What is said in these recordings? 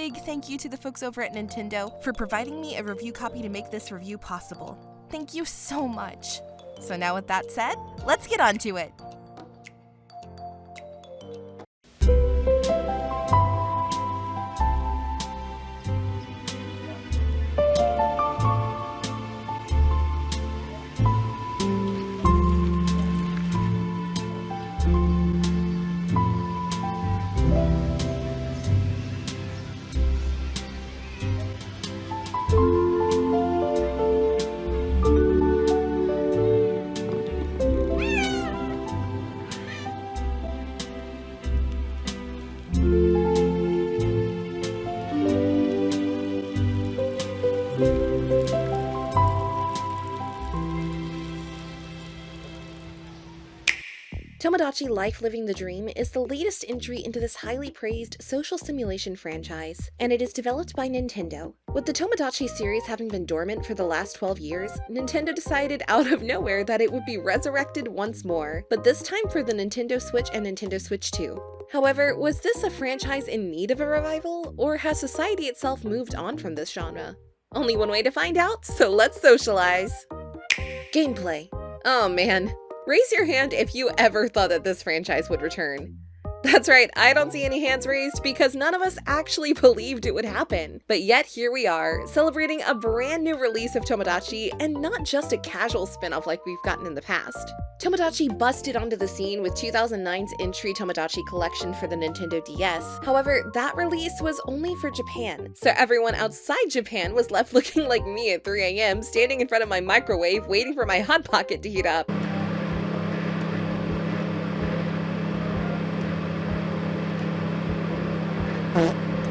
big thank you to the folks over at Nintendo for providing me a review copy to make this review possible. Thank you so much. So now with that said, let's get on to it. Tomodachi Life Living the Dream is the latest entry into this highly praised social simulation franchise, and it is developed by Nintendo. With the Tomodachi series having been dormant for the last 12 years, Nintendo decided out of nowhere that it would be resurrected once more, but this time for the Nintendo Switch and Nintendo Switch 2. However, was this a franchise in need of a revival, or has society itself moved on from this genre? Only one way to find out, so let's socialize! Gameplay. Oh man. Raise your hand if you ever thought that this franchise would return. That's right, I don't see any hands raised because none of us actually believed it would happen. But yet here we are, celebrating a brand new release of Tomodachi, and not just a casual spin-off like we've gotten in the past. Tomodachi busted onto the scene with 2009's entry Tomodachi Collection for the Nintendo DS. However, that release was only for Japan, so everyone outside Japan was left looking like me at 3 AM, standing in front of my microwave waiting for my Hot Pocket to heat up.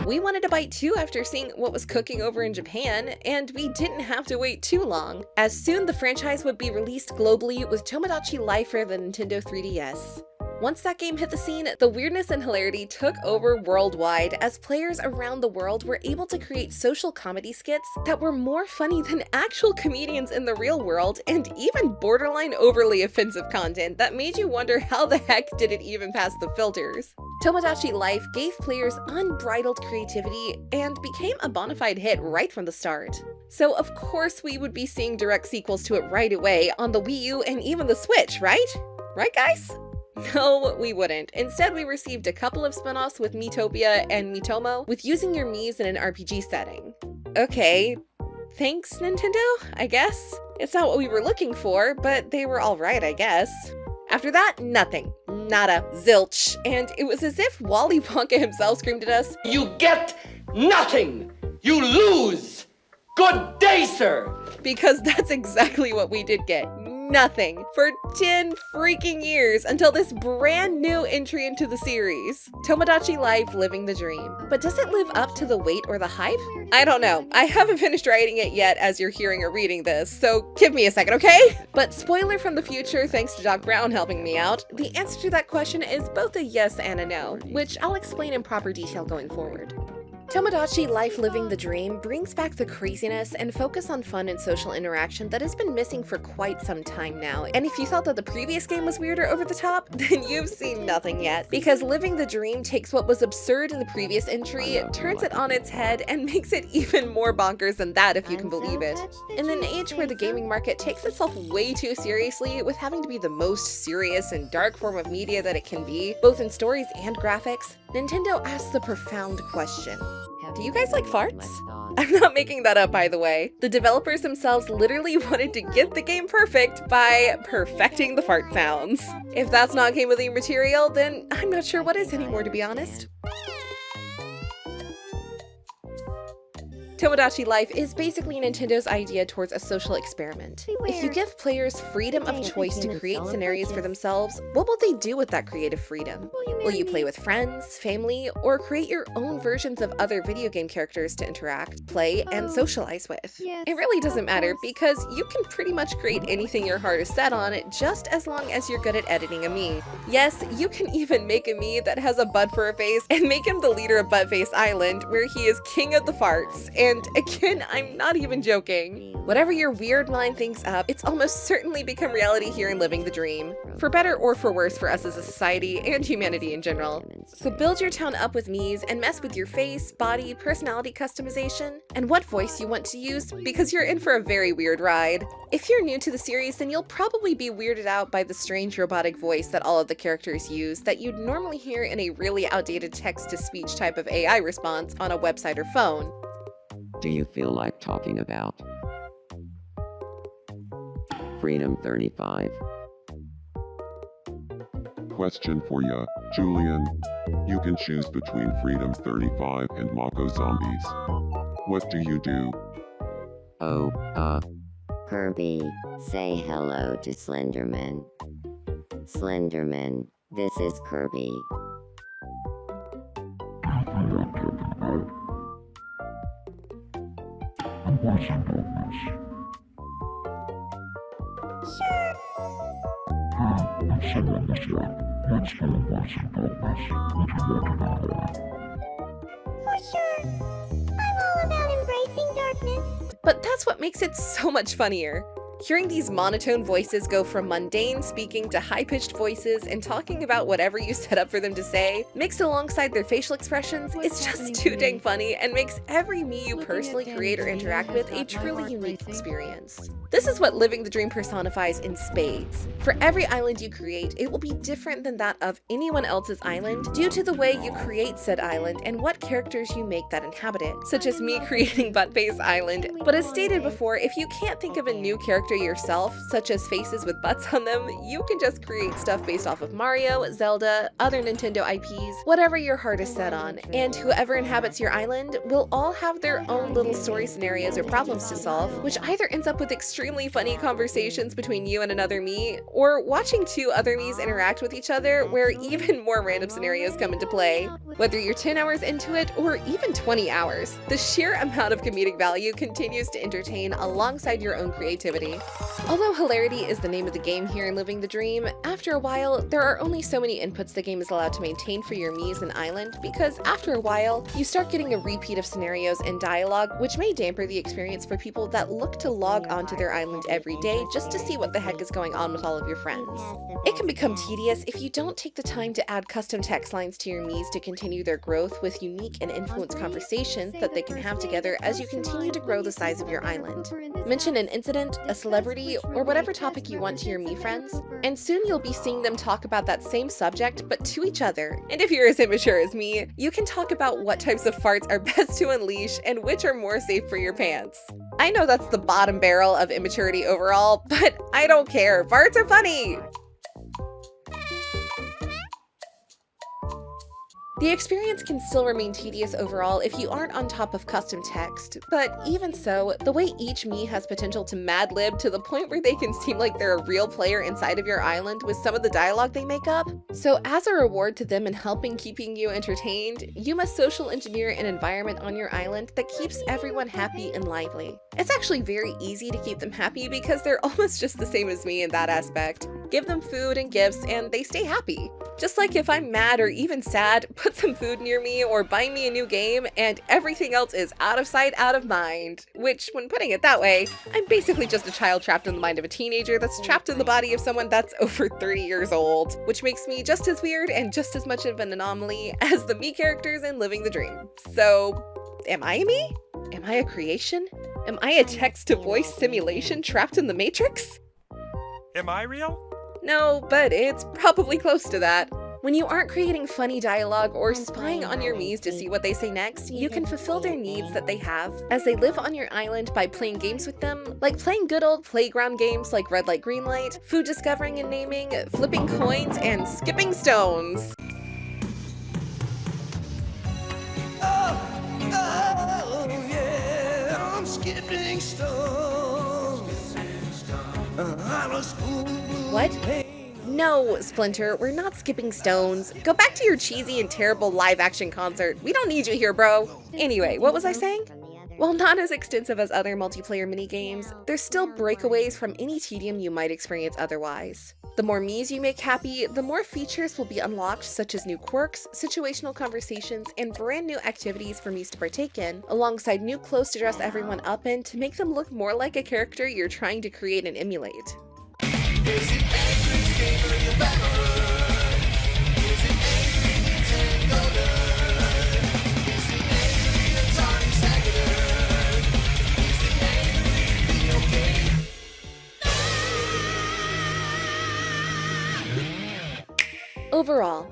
We wanted a bite too after seeing what was cooking over in Japan, and we didn't have to wait too long, as soon the franchise would be released globally with Tomodachi Life for the Nintendo 3DS. Once that game hit the scene, the weirdness and hilarity took over worldwide as players around the world were able to create social comedy skits that were more funny than actual comedians in the real world, and even borderline overly offensive content that made you wonder how the heck did it even pass the filters. Tomodachi Life gave players unbridled creativity and became a bona fide hit right from the start. So of course we would be seeing direct sequels to it right away on the Wii U and even the Switch, right? Right, guys? No, we wouldn't. Instead, we received a couple of spin-offs with Miitopia and Miitomo, with using your Miis in an RPG setting. Okay, thanks Nintendo, I guess? It's not what we were looking for, but they were alright, I guess. After that, nothing. Nada. Zilch. And it was as if Wally Wonka himself screamed at us, "You get nothing! You lose! Good day, sir!" Because that's exactly what we did get. Nothing for 10 freaking years until this brand new entry into the series, Tomodachi Life Living the Dream. But does it live up to the wait or the hype? I don't know. I haven't finished writing it yet as you're hearing or reading this, so give me a second, okay? But spoiler from the future, thanks to Doc Brown helping me out, the answer to that question is both a yes and a no, which I'll explain in proper detail going forward. Tomodachi Life Living the Dream brings back the craziness and focus on fun and social interaction that has been missing for quite some time now. And if you thought that the previous game was weird or over the top, then you've seen nothing yet. Because Living the Dream takes what was absurd in the previous entry, turns it on its head, and makes it even more bonkers than that if you can believe it. In an age where the gaming market takes itself way too seriously, with having to be the most serious and dark form of media that it can be, both in stories and graphics, Nintendo asks the profound question. Do you guys like farts? I'm not making that up, by the way. The developers themselves literally wanted to get the game perfect by perfecting the fart sounds. If that's not game of the year material, then I'm not sure what is anymore, to be honest. Tomodachi Life is basically Nintendo's idea towards a social experiment. If you give players freedom of choice to create scenarios for themselves, what will they do with that creative freedom? Will you play with friends, family, or create your own versions of other video game characters to interact, play, and socialize with? It really doesn't matter because you can pretty much create anything your heart is set on just as long as you're good at editing a Mii. Yes, you can even make a Mii that has a butt for a face and make him the leader of Buttface Island, where he is king of the farts, and and again, I'm not even joking. Whatever your weird mind thinks up, it's almost certainly become reality here in Living the Dream. For better or for worse for us as a society and humanity in general. So build your town up with Mii's and mess with your face, body, personality customization, and what voice you want to use, because you're in for a very weird ride. If you're new to the series, then you'll probably be weirded out by the strange robotic voice that all of the characters use that you'd normally hear in a really outdated text-to-speech type of AI response on a website or phone. Do you feel like talking about Freedom 35? Question for ya, Julian. You can choose between Freedom 35 and Mako Zombies. What do you do? Kirby, say hello to Slenderman. Slenderman, this is Kirby. But that's what makes it so much funnier. Hearing these monotone voices go from mundane speaking to high-pitched voices and talking about whatever you set up for them to say, mixed alongside their facial expressions, it's just too dang funny and makes every Mii you personally create or interact with a truly unique experience. This is what Living the Dream personifies in spades. For every island you create, it will be different than that of anyone else's island due to the way you create said island and what characters you make that inhabit it, such as me creating Buttface Island. But as stated before, if you can't think of a new character yourself, such as faces with butts on them, you can just create stuff based off of Mario, Zelda, other Nintendo IPs, whatever your heart is set on, and whoever inhabits your island will all have their own little story scenarios or problems to solve, which either ends up with extremely funny conversations between you and another Mii, or watching two other Miis interact with each other where even more random scenarios come into play. Whether you're 10 hours into it or even 20 hours, the sheer amount of comedic value continues to entertain alongside your own creativity. Although hilarity is the name of the game here in Living the Dream, after a while, there are only so many inputs the game is allowed to maintain for your Mii's and island, because after a while, you start getting a repeat of scenarios and dialogue, which may damper the experience for people that look to log onto their island every day just to see what the heck is going on with all of your friends. It can become tedious if you don't take the time to add custom text lines to your Mii's to continue their growth with unique and influenced conversations that they can have together as you continue to grow the size of your island. Mention an incident, a celebrity, or whatever topic you want to your Mii friends, and soon you'll be seeing them talk about that same subject but to each other. And if you're as immature as me, you can talk about what types of farts are best to unleash and which are more safe for your pants. I know that's the bottom barrel of immaturity overall, but I don't care. Farts are funny! The experience can still remain tedious overall if you aren't on top of custom text, but even so, the way each Mii has potential to mad-lib to the point where they can seem like they're a real player inside of your island with some of the dialogue they make up. So as a reward to them in helping keeping you entertained, you must social engineer an environment on your island that keeps everyone happy and lively. It's actually very easy to keep them happy because they're almost just the same as me in that aspect. Give them food and gifts and they stay happy. Just like if I'm mad or even sad, put some food near me or buy me a new game and everything else is out of sight, out of mind. Which, when putting it that way, I'm basically just a child trapped in the mind of a teenager that's trapped in the body of someone that's over 30 years old, which makes me just as weird and just as much of an anomaly as the Mii characters in Living the Dream. So, am I a Mii? Am I a creation? Am I a text-to-voice simulation trapped in the Matrix? Am I real? No, but it's probably close to that. When you aren't creating funny dialogue or spying on your Mii's to see what they say next, you can fulfill their needs that they have as they live on your island by playing games with them, like playing good old playground games like Red Light, Green Light, food discovering and naming, flipping coins, and skipping stones. Oh, yeah, I'm skipping stones. I'm a school What? No, Splinter, we're not skipping stones. Go back to your cheesy and terrible live-action concert. We don't need you here, bro. Anyway, what was I saying? While not as extensive as other multiplayer minigames, there's still breakaways from any tedium you might experience otherwise. The more Miis you make happy, the more features will be unlocked, such as new quirks, situational conversations, and brand new activities for Miis to partake in, alongside new clothes to dress everyone up in to make them look more like a character you're trying to create and emulate. Overall,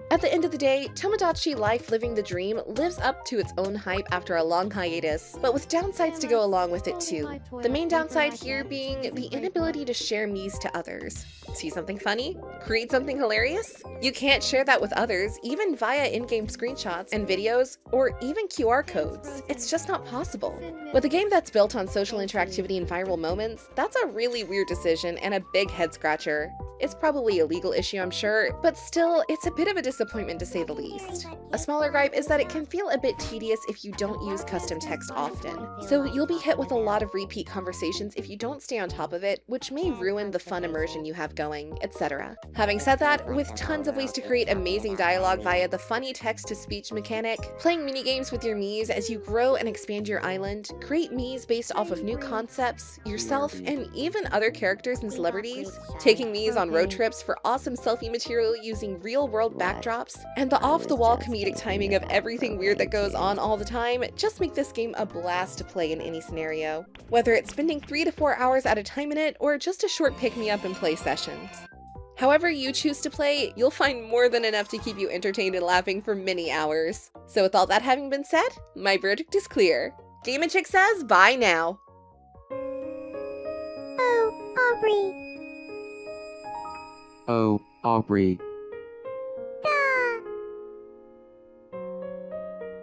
at the end of the day, Tomodachi Life Living the Dream lives up to its own hype after a long hiatus, but with downsides to go along with it too. The main downside here being the inability to share Miis to others. See something funny? Create something hilarious? You can't share that with others, even via in-game screenshots and videos, or even QR codes. It's just not possible. With a game that's built on social interactivity and viral moments, that's a really weird decision and a big head-scratcher. It's probably a legal issue, I'm sure, but still, it's a bit of a disappointment to say the least. A smaller gripe is that it can feel a bit tedious if you don't use custom text often. So you'll be hit with a lot of repeat conversations if you don't stay on top of it, which may ruin the fun immersion you have going, etc. Having said that, with tons of ways to create amazing dialogue via the funny text-to-speech mechanic, playing minigames with your Miis as you grow and expand your island, create Miis based off of new concepts, yourself, and even other characters and celebrities, taking Miis on road trips for awesome selfie material using real-world backdrops, and the off-the-wall comedic timing of everything weird that goes on all the time just make this game a blast to play in any scenario. Whether it's spending 3 to 4 hours at a time in it, or just a short pick-me-up and play sessions. However you choose to play, you'll find more than enough to keep you entertained and laughing for many hours. So with all that having been said, my verdict is clear. Demon Chick says bye now. Oh, Aubrey. Oh, Aubrey. Ah.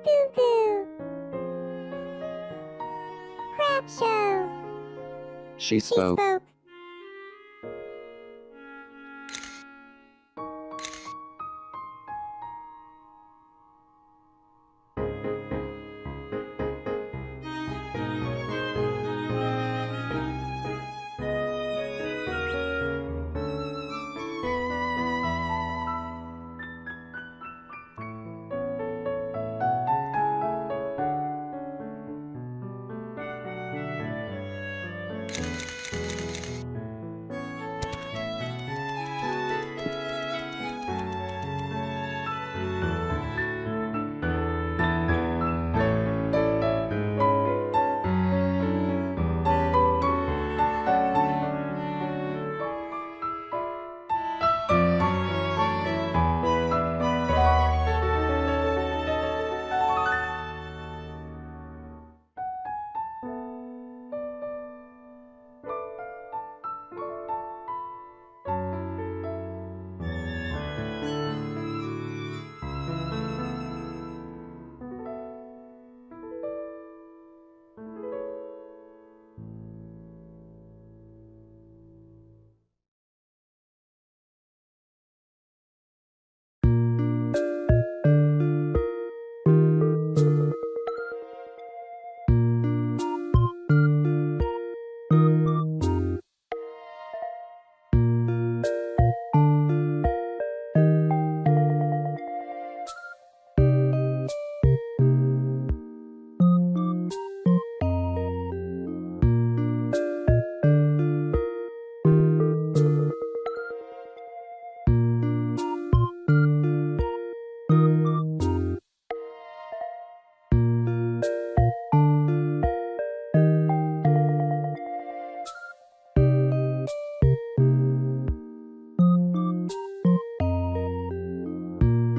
Boo boo. Crap show. She She spoke. spoke.